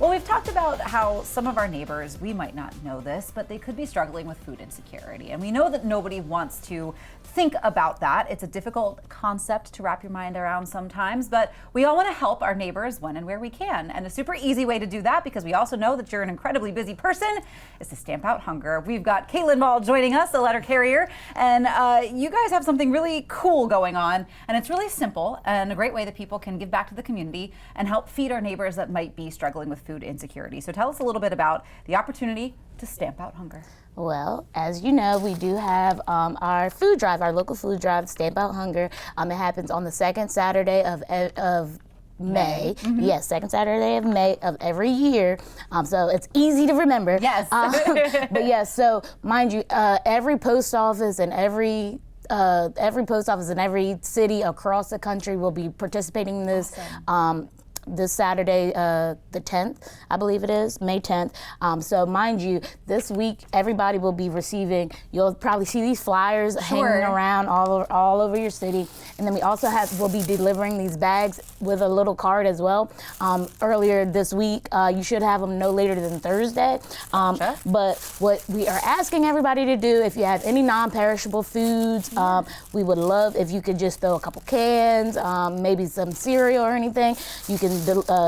Well, we've talked about how some of our neighbors, we might not know this, but they could be struggling with food insecurity. And we know that nobody wants to think about that. It's a difficult concept to wrap your mind around sometimes, but we all want to help our neighbors when and where we can. And a super easy way to do that, because we also know that you're an incredibly busy person, is to stamp out hunger. We've got Caitlin Ball joining us, a letter carrier, and you guys have something really cool going on, and it's really simple and a great way that people can give back to the community and help feed our neighbors that might be struggling with food insecurity. So tell us a little bit about the opportunity to stamp out hunger. Well, as you know, we do have our food drive, our local food drive, Stamp Out Hunger. It happens on the second Saturday of May. Mm-hmm. Yes, second Saturday of May of every year. So it's easy to remember. Yes. But yes, so mind you, every post office and every post office in every city across the country will be participating in this. Awesome. This Saturday, the 10th, I believe it is, May 10th. So mind you, this week, everybody will be receiving, you'll probably see these flyers hanging around all over your city. And then we also we'll be delivering these bags with a little card as well. Earlier this week, you should have them no later than Thursday. Gotcha. But what we are asking everybody to do, if you have any non-perishable foods, we would love if you could just throw a couple cans, maybe some cereal or anything. You can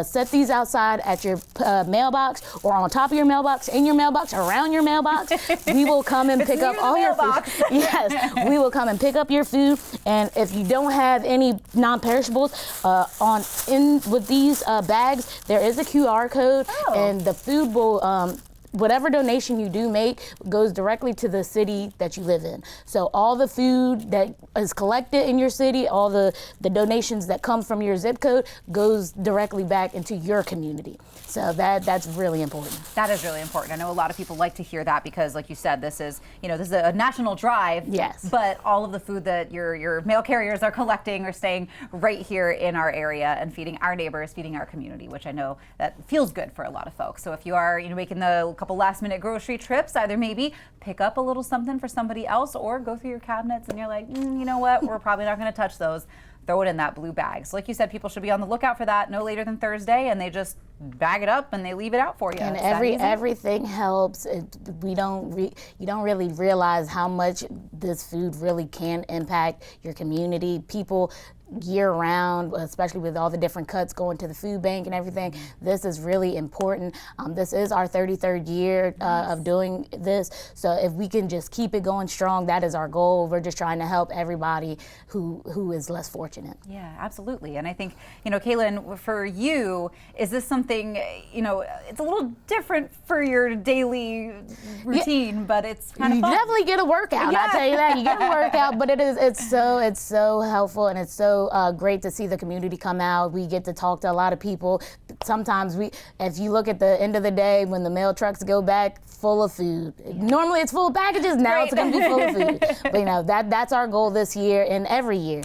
set these outside at your mailbox, or on top of your mailbox, in your mailbox, around your mailbox. We will come and pick up all your food. Yes, we will come and pick up your food. And if you don't have any non-perishables with these bags, there is a QR code, and the food will. Whatever donation you do make goes directly to the city that you live in. So all the food that is collected in your city, all the donations that come from your zip code goes directly back into your community. So that's really important. That is really important. I know a lot of people like to hear that because, like you said, this is a national drive. Yes. But all of the food that your mail carriers are collecting are staying right here in our area and feeding our neighbors, feeding our community, which I know that feels good for a lot of folks. So if you are making the couple last-minute grocery trips, either maybe pick up a little something for somebody else, or go through your cabinets and you're like, you know what, we're probably not going to touch those. Throw it in that blue bag. So like you said, people should be on the lookout for that no later than Thursday, and they just bag it up and they leave it out for you. And everything helps. You don't really realize how much this food really can impact your community. People year round, especially with all the different cuts going to the food bank and everything. This is really important. This is our 33rd year of doing this. So if we can just keep it going strong, that is our goal. We're just trying to help everybody who is less fortunate. Yeah, absolutely. And I think, Caitlin, for you, is this something, it's a little different for your daily routine, but it's kind of fun. You definitely get a workout. Yeah. I'll tell you that. You get a workout, but it's so helpful, and it's so great to see the community come out. We get to talk to a lot of people. Sometimes if you look at the end of the day when the mail trucks go back, full of food. Normally it's full of packages. Now it's going to be full of food. But that's our goal this year and every year.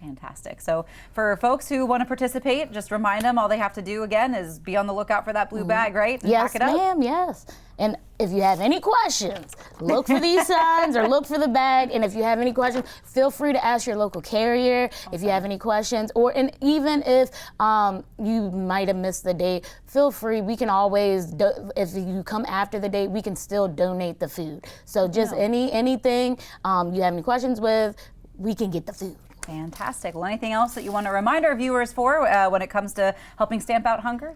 Fantastic. So for folks who want to participate, just remind them all they have to do again is be on the lookout for that blue bag, right? And yes, pack it up. Ma'am. Yes. And if you have any questions, look for these signs or look for the bag. And if you have any questions, feel free to ask your local carrier if you have any questions. And even if you might have missed the date, feel free. We can always, if you come after the date, we can still donate the food. So just anything you have any questions with, we can get the food. Fantastic. Well, anything else that you want to remind our viewers for when it comes to helping stamp out hunger?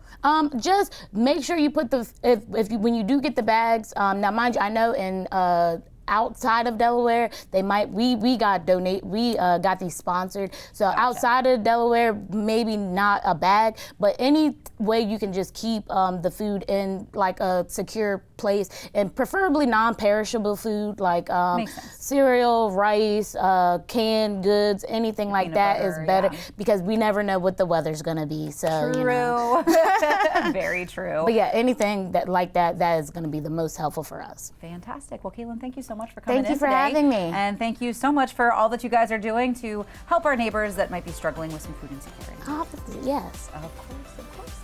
Just make sure you put when you do get the bags. Now, mind you, I know in outside of Delaware, we got these sponsored. So gotcha. Outside of Delaware, maybe not a bag, but any way you can just keep the food in like a secure place, and preferably non-perishable food like cereal, rice, canned goods, anything like that is better because we never know what the weather's gonna be. So true. Very true. But yeah, anything that is gonna be the most helpful for us. Fantastic. Well, Caitlin, thank you so much for coming in today. Thank you for having me. And thank you so much for all that you guys are doing to help our neighbors that might be struggling with some food insecurity. Yes. Of course.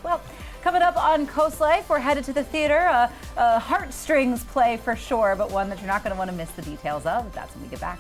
Well, coming up on CoastLife, we're headed to the theater. A heartstrings play for sure, but one that you're not going to want to miss the details of. That's when we get back.